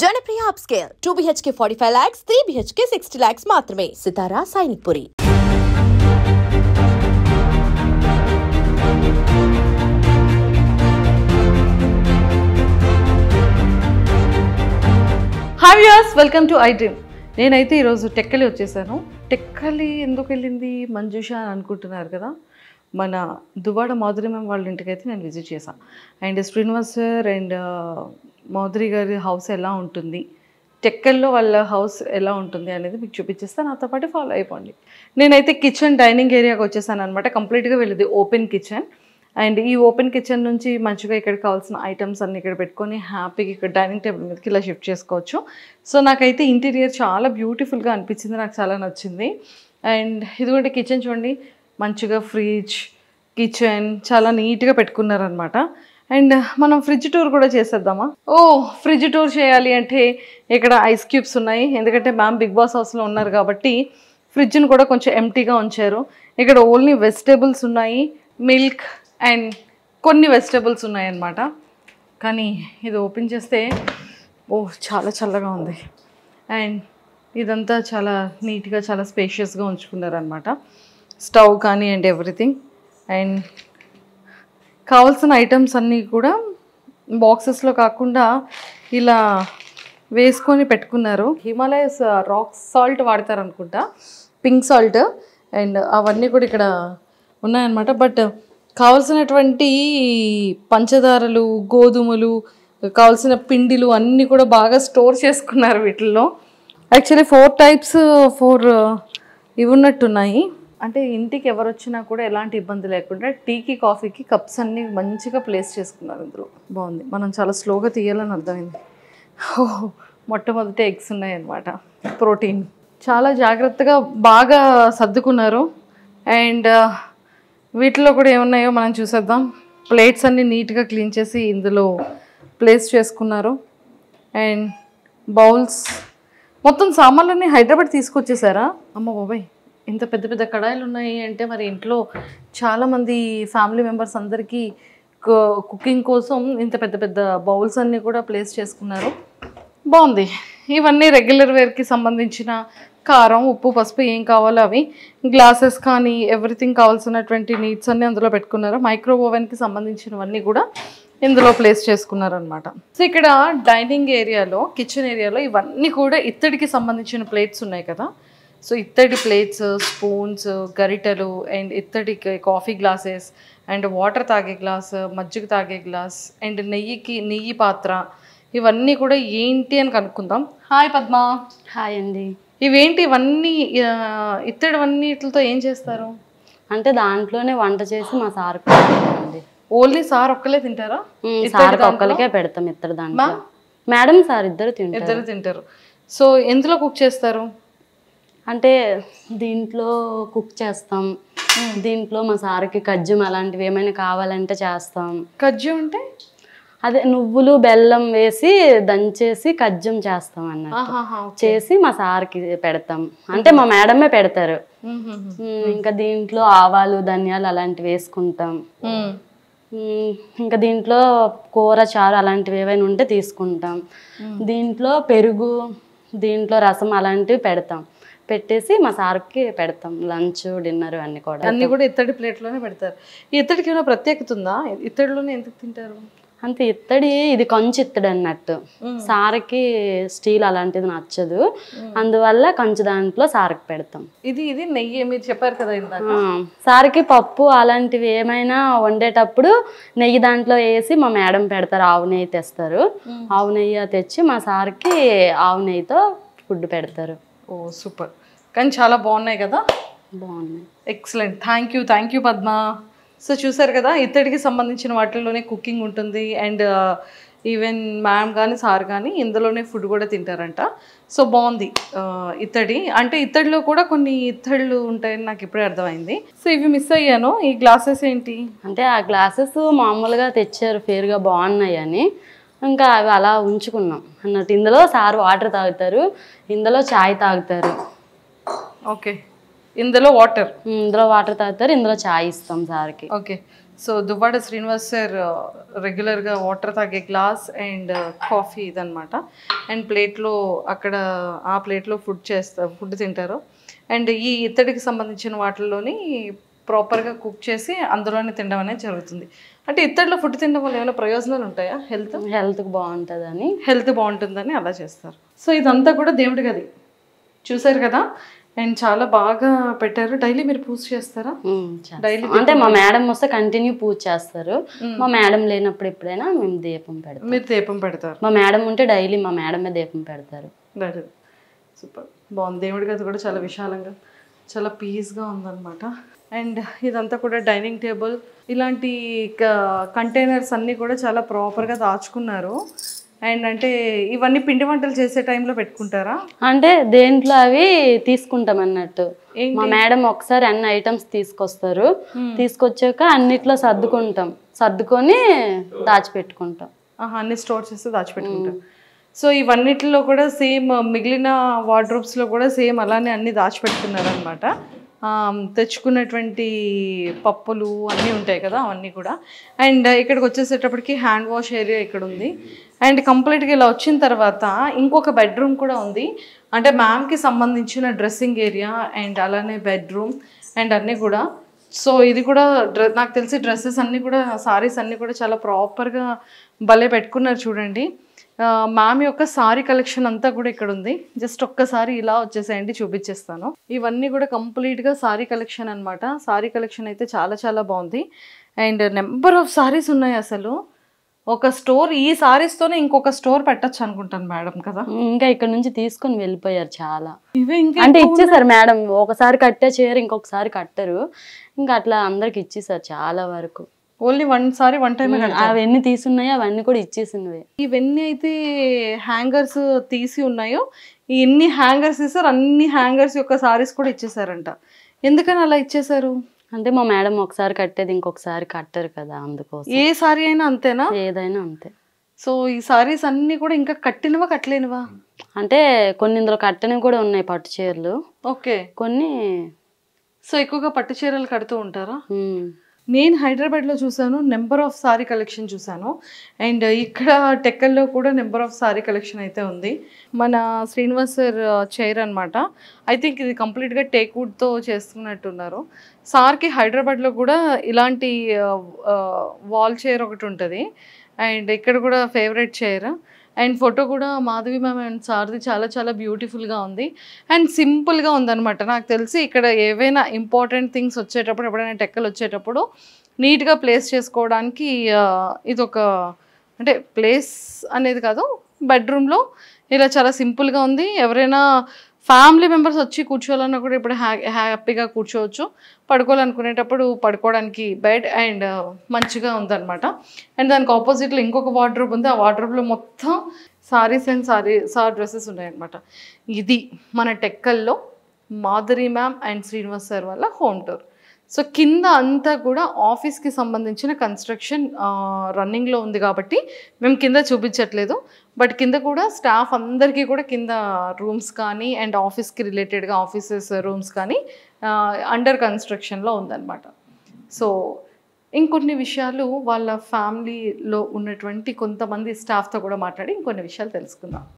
Janapriya Upscale 2 BHK 45 lakhs, 3 BHK 60 lakhs మాత్రమే. Sitara Sainikpuri. Hi viewers, welcome to I dream. నేనైతే ఈరోజు టెక్కలి వచ్చేసాను. టెక్కలి ఎందుకు వెళ్ళింది మంజుష అని అనుకుంటున్నారు కదా. మన దువ్వాడ మాధురి మ్యామ్ వాళ్ళ ఇంటికి అయితే నేను విజిట్ చేశాను. And Srinivas sir and Madhuri గారి హౌస్ ఎలా ఉంటుంది, టెక్కల్లో వాళ్ళ హౌస్ ఎలా ఉంటుంది అనేది మీకు చూపించేస్తాను. నాతో పాటు ఫాలో అయిపోండి. నేనైతే కిచెన్ డైనింగ్ ఏరియాకి వచ్చేసాను అనమాట. కంప్లీట్గా వెళ్ళేది ఓపెన్ కిచెన్. అండ్ ఈ ఓపెన్ కిచెన్ నుంచి మంచిగా ఇక్కడ కావాల్సిన ఐటమ్స్ అన్నీ ఇక్కడ పెట్టుకొని హ్యాపీగా ఇక్కడ డైనింగ్ టేబుల్ మీదకి ఇలా షిఫ్ట్ చేసుకోవచ్చు. సో నాకైతే ఇంటీరియర్ చాలా బ్యూటిఫుల్గా అనిపించింది, నాకు చాలా నచ్చింది. అండ్ ఇదిగోండి కిచెన్ చూడండి, మంచిగా ఫ్రిడ్జ్, కిచెన్ చాలా నీట్గా పెట్టుకున్నారనమాట. అండ్ మనం ఫ్రిడ్జ్ టూర్ కూడా చేసేద్దామా? ఫ్రిడ్జ్ టూర్ చేయాలి అంటే ఇక్కడ ఐస్ క్యూబ్స్ ఉన్నాయి, ఎందుకంటే మ్యామ్ బిగ్ బాస్ హౌస్లో ఉన్నారు కాబట్టి ఫ్రిడ్జ్ని కూడా కొంచెం ఎంటీగా ఉంచారు. ఇక్కడ ఓన్లీ వెజిటేబుల్స్ ఉన్నాయి, మిల్క్ అండ్ కొన్ని వెజిటేబుల్స్ ఉన్నాయన్నమాట. కానీ ఇది ఓపెన్ చేస్తే చాలా చల్లగా ఉంది. అండ్ ఇదంతా చాలా నీట్గా చాలా స్పేషియస్గా ఉంచుకున్నారనమాట. స్టవ్ కానీ అండ్ ఎవ్రీథింగ్. అండ్ కావాల్సిన ఐటమ్స్ అన్నీ కూడా బాక్సెస్లో కాకుండా ఇలా వేసుకొని పెట్టుకున్నారు. హిమాలయస్ రాక్ సాల్ట్ వాడతారనుకుంటా, పింక్ సాల్ట్. అండ్ అవన్నీ కూడా ఇక్కడ ఉన్నాయన్నమాట. బట్ కావలసినటువంటి పంచదారలు, గోధుమలు, కావాల్సిన పిండిలు అన్నీ కూడా బాగా స్టోర్ చేసుకున్నారు వీటిల్లో. యాక్చువల్లీ 4 టైప్స్ ఇవి ఉన్నట్టున్నాయి. అంటే ఇంటికి ఎవరు వచ్చినా కూడా ఎలాంటి ఇబ్బంది లేకుండా టీకి కాఫీకి కప్స్ అన్నీ మంచిగా ప్లేస్ చేసుకున్నారు ఇందులో. బాగుంది. మనం చాలా స్లోగా తీయాలని అర్థమైంది. మొట్టమొదటి ఎగ్స్ ఉన్నాయన్నమాట, ప్రోటీన్. చాలా జాగ్రత్తగా బాగా సర్దుకున్నారు. అండ్ వీటిలో కూడా ఏమున్నాయో మనం చూసేద్దాం. ప్లేట్స్ అన్నీ నీట్గా క్లీన్ చేసి ఇందులో ప్లేస్ చేసుకున్నారు. అండ్ బౌల్స్, మొత్తం సామాన్లన్నీ హైదరాబాద్ తీసుకొచ్చేసారా? అమ్మ బాబాయ్, ఇంత పెద్ద పెద్ద కడాయిలు ఉన్నాయి అంటే మరి ఇంట్లో చాలామంది ఫ్యామిలీ మెంబర్స్ అందరికీ కుకింగ్ కోసం ఇంత పెద్ద పెద్ద బౌల్స్ అన్నీ కూడా ప్లేస్ చేసుకున్నారు. బాగుంది. ఇవన్నీ రెగ్యులర్ వేర్కి సంబంధించిన కారం, ఉప్పు, పసుపు ఏం కావాలో అవి, గ్లాసెస్ కానీ ఎవ్రీథింగ్ కావాల్సినటువంటి నీడ్స్ అన్నీ అందులో పెట్టుకున్నారు. మైక్రో ఓవెన్కి సంబంధించినవన్నీ కూడా ఇందులో ప్లేస్ చేసుకున్నారనమాట. సో ఇక్కడ డైనింగ్ ఏరియాలో, కిచెన్ ఏరియాలో ఇవన్నీ కూడా ఇత్తడికి సంబంధించిన ప్లేట్స్ ఉన్నాయి కదా. సో ఇత్తడి ప్లేట్స్, స్పూన్స్, గరిటెలు అండ్ ఇత్తడి కాఫీ గ్లాసెస్ అండ్ వాటర్ తాగే గ్లాస్, మజ్జిగ తాగే గ్లాస్ అండ్ నెయ్యి పాత్ర, ఇవన్నీ కూడా ఏంటి అని కనుక్కుందాం. హాయ్ పద్మ. హాయ్ అండి. ఇవేంటి ఇవన్నీ? ఇత్తడివన్నిటితో ఏం చేస్తారు? అంటే దాంట్లోనే వంట చేసి మా సార్ అండి. ఓన్లీ సార్ ఒక్కలే తింటారా? సార్ ఒక్కరికే పెడతాం ఇత్తడి దాంట్లో. మేడం సార్ ఇద్దరు తింటారు. సో ఎందులో కుక్ చేస్తారు? అంటే దీంట్లో కుక్ చేస్తాం. దీంట్లో మా సార్కి కజ్జం అలాంటివి ఏమైనా కావాలంటే చేస్తాం. కజ్జం అంటే అదే నువ్వులు బెల్లం వేసి దంచేసి కజ్జం చేస్తాం అన్నట్టు చేసి మా సార్కి పెడతాం. అంటే మా మేడమే పెడతారు. ఇంకా దీంట్లో ఆవాలు, ధనియాలు అలాంటివి వేసుకుంటాం. ఇంకా దీంట్లో కూర, చారు అలాంటివి ఏవైనా ఉంటే తీసుకుంటాం. దీంట్లో పెరుగు, దీంట్లో రసం అలాంటివి పెడతాం. పెట్టేసి మా సార్కి పెడతాం. లంచ్, డిన్నర్ అన్నీ కూడా ఇత్తడి ప్లేట్లోనే పెడతారు. ఈ ఇత్తడికి ఏమైనా ప్రత్యేకత ఉందా? ఇత్తడిలోనే ఎందుకు తింటారు? అంతే, ఇత్తడి ఇది కంచు ఇత్తడి అన్నట్టు. సార్కి స్టీల్ అలాంటిది నచ్చదు, అందువల్ల కంచు దాంట్లో సార్కి పెడతాం. ఇది నెయ్యి మీరు చెప్పారు కదా ఇందాక. సార్కి పప్పు అలాంటివి ఏమైనా వండేటప్పుడు నెయ్యి దాంట్లో వేసి మా మేడం పెడతారు. ఆవు నెయ్యి తెస్తారు. ఆవు నెయ్యి తెచ్చి మా సార్కి ఆవు నెయ్యితో ఫుడ్ పెడతారు. సూపర్. కానీ చాలా బాగున్నాయి కదా. బాగున్నాయి. Excellent. Thank you Padma. So చూసారు కదా, ఇత్తడికి సంబంధించిన వాటిల్లోనే కుకింగ్ ఉంటుంది. అండ్ ఈవెన్ మ్యామ్ కానీ సార్ కానీ ఇందులోనే ఫుడ్ కూడా తింటారంట. సో బాగుంది. ఇత్తడి అంటే ఇత్తడిలో కూడా కొన్ని ఇత్తళ్ళు ఉంటాయని నాకు ఇప్పుడే అర్థమైంది. సో ఇవి మిస్ అయ్యాను. ఈ గ్లాసెస్ ఏంటి? అంటే ఆ గ్లాసెస్ మామూలుగా తెచ్చారు, ఫేర్గా బాగున్నాయి అని, ఇంకా అవి అలా ఉంచుకున్నాం అన్నట్టు. ఇందులో సార్ వాటర్ తాగుతారు, ఇందులో చాయ్ తాగుతారు. ఓకే, ఇందులో వాటర్ తాగుతారు, ఇందులో చాయ్ ఇస్తాం సార్కి. Okay. So Duvvada Srinivas sir రెగ్యులర్గా వాటర్ తాగే గ్లాస్ అండ్ కాఫీ ఇదనమాట. అండ్ ప్లేట్లో అక్కడ ఆ ప్లేట్లో ఫుడ్ తింటారు. అండ్ ఈ ఇత్తడికి సంబంధించిన వాటిల్లోని ప్రాపర్గా కుక్ చేసి అందులోనే తినడం అనేది జరుగుతుంది. అంటే ఇత్తడిలో ఫుడ్ తినడం వల్ల ఏమైనా ప్రయోజనాలు ఉంటాయా? హెల్త్కి బాగుంటుందని, హెల్త్ బాగుంటుందని అలా చేస్తారు. సో ఇదంతా కూడా దేవుడి గది చూసారు కదా. అండ్ చాలా బాగా పెట్టారు. డైలీ మీరు పూజ చేస్తారా? డైలీ అంటే మా మేడం వస్తే కంటిన్యూ పూజ చేస్తారు. మా మేడం లేనప్పుడు ఎప్పుడైనా మేము దీపం పెడతాం. మీరు దీపం పెడతారు? మా మేడం ఉంటే డైలీ మా మేడమే దీపం పెడతారు. సూపర్ బాగుంది. దేవుడి గది కూడా చాలా విశాలంగా చాలా పీస్గా ఉందన్నమాట. అండ్ ఇదంతా కూడా డైనింగ్ టేబుల్, ఇలాంటి కంటైనర్స్ అన్నీ కూడా చాలా ప్రాపర్గా దాచుకున్నారు. అండ్ అంటే ఇవన్నీ పిండి వంటలు చేసే టైంలో పెట్టుకుంటారా? అంటే దేంట్లో అవి తీసుకుంటాం అన్నట్టు. మా మేడం ఒకసారి అన్ని ఐటమ్స్ తీసుకొస్తారు. తీసుకొచ్చాక అన్నిట్లో సర్దుకొని దాచిపెట్టుకుంటాం. అన్ని స్టోర్ చేస్తే దాచిపెట్టుకుంటాం. సో ఇవన్నిటిలో కూడా సేమ్ మిగిలిన వార్డ్రోబ్స్లో కూడా సేమ్ అలానే అన్ని దాచిపెట్టుకున్నారు అనమాట. తెచ్చుకున్నటువంటి పప్పులు అన్నీ ఉంటాయి కదా, అవన్నీ కూడా. అండ్ ఇక్కడికి వచ్చేసేటప్పటికి హ్యాండ్ వాష్ ఏరియా ఇక్కడ ఉంది. అండ్ కంప్లీట్గా ఇలా వచ్చిన తర్వాత ఇంకొక బెడ్రూమ్ కూడా ఉంది. అంటే మ్యామ్కి సంబంధించిన డ్రెస్సింగ్ ఏరియా అండ్ అలానే బెడ్రూమ్ అండ్ అన్నీ కూడా. సో ఇది కూడా నాకు తెలిసి డ్రెస్సెస్ అన్నీ కూడా, సారీస్ అన్నీ కూడా చాలా ప్రాపర్గా భలే పెట్టుకున్నారు చూడండి. మ్యామ్ యొక్క సారీ కలెక్షన్ అంతా కూడా ఇక్కడ ఉంది. జస్ట్ ఒక్కసారి ఇలా వచ్చేసేయండి, చూపించేస్తాను. ఇవన్నీ కూడా కంప్లీట్గా సారీ కలెక్షన్ అనమాట. సారీ కలెక్షన్ అయితే చాలా చాలా బాగుంది. అండ్ నెంబర్ ఆఫ్ సారీస్ ఉన్నాయి. అసలు ఒక స్టోర్, ఈ సారీస్తోనే ఇంకొక స్టోర్ పెట్టచ్చు అనుకుంటాను మేడం కదా. ఇంకా ఇక్కడ నుంచి తీసుకొని వెళ్ళిపోయారు చాలా. ఇవే ఇంకా అంటే ఇచ్చేసారు మేడం. ఒకసారి కట్టే చీర ఇంకొకసారి కట్టరు. ఇంకా అట్లా అందరికి ఇచ్చేసారు చాలా వరకు. ఓన్లీ వన్ టైం అవన్నీ తీసున్నాయో అవన్నీ కూడా ఇచ్చేసినవి. ఇవన్నీ అయితే హ్యాంగర్స్ తీసి ఉన్నాయో, ఎన్ని హ్యాంగర్స్ ఇస్తారు అన్ని హ్యాంగర్స్ యొక్క సారీస్ కూడా ఇచ్చేసారంట. ఎందుకని అలా ఇచ్చేసారు? అంటే మా మేడం ఒకసారి కట్టేది ఇంకొకసారి కట్టరు కదా, అందుకోసం. ఏ సారీ అయినా అంతేనా? ఏదైనా అంతే. సో ఈ సారీస్ అన్ని కూడా ఇంకా కట్టినవా కట్టలేనివా? అంటే కొన్ని ఇందులో కట్టనివి కూడా ఉన్నాయి, పట్టు చీరలు. ఓకే. కొన్ని. సో ఎక్కువగా పట్టు చీరలు కడుతూ ఉంటారా? నేను హైదరాబాద్లో చూసాను, నెంబర్ ఆఫ్ సారీ కలెక్షన్ చూసాను. అండ్ ఇక్కడ టెక్కల్లో కూడా నెంబర్ ఆఫ్ సారీ కలెక్షన్ అయితే ఉంది. మన శ్రీనివాస్ సార్ చైర్ అనమాట. ఐ థింక్ ఇది కంప్లీట్గా టేక్ వుడ్తో చేస్తున్నట్టున్నారు. సార్కి హైదరాబాద్లో కూడా ఇలాంటి వాల్ చైర్ ఒకటి ఉంటుంది. అండ్ ఇక్కడ కూడా ఫేవరెట్ చైర్. అండ్ ఫోటో కూడా మాధవి మ్యామ్ అండ్ సార్ది చాలా చాలా బ్యూటిఫుల్గా ఉంది. అండ్ సింపుల్గా ఉందన్నమాట. నాకు తెలిసి ఇక్కడ ఏవైనా ఇంపార్టెంట్ థింగ్స్ వచ్చేటప్పుడు, ఎప్పుడైనా టెక్కలు వచ్చేటప్పుడు నీట్గా ప్లేస్ చేసుకోవడానికి ఇది ఒక, అంటే ప్లేస్ అనేది కాదు, బెడ్రూమ్లో ఇలా చాలా సింపుల్గా ఉంది. ఎవరైనా ఫ్యామిలీ మెంబర్స్ వచ్చి కూర్చోవాలన్నా కూడా ఇప్పుడు హ్యాపీగా కూర్చోవచ్చు. పడుకోవాలనుకునేటప్పుడు పడుకోవడానికి బెడ్ అండ్ మంచిగా ఉందన్నమాట. అండ్ దానికి ఆపోజిట్లో ఇంకొక వార్డ్రోబ్ ఉంది. ఆ వార్డ్రోబ్లో మొత్తం సారీస్ అండ్ సార్ డ్రెస్సెస్ ఉన్నాయన్నమాట. ఇది మన టెక్కల్లో Madhuri ma'am and Srinivas sir వాళ్ళ హోమ్ టూర్. సో కింద అంతా కూడా ఆఫీస్కి సంబంధించిన కన్స్ట్రక్షన్ రన్నింగ్లో ఉంది కాబట్టి మేము కింద చూపించట్లేదు. బట్ కింద కూడా స్టాఫ్ అందరికీ కూడా కింద రూమ్స్ కానీ అండ్ ఆఫీస్కి రిలేటెడ్గా ఆఫీసెస్ రూమ్స్ కానీ అండర్ కన్స్ట్రక్షన్లో ఉందన్నమాట. సో ఇంకొన్ని విషయాలు వాళ్ళ ఫ్యామిలీలో ఉన్నటువంటి కొంతమంది స్టాఫ్తో కూడా మాట్లాడి ఇంకొన్ని విషయాలు తెలుసుకుందాం.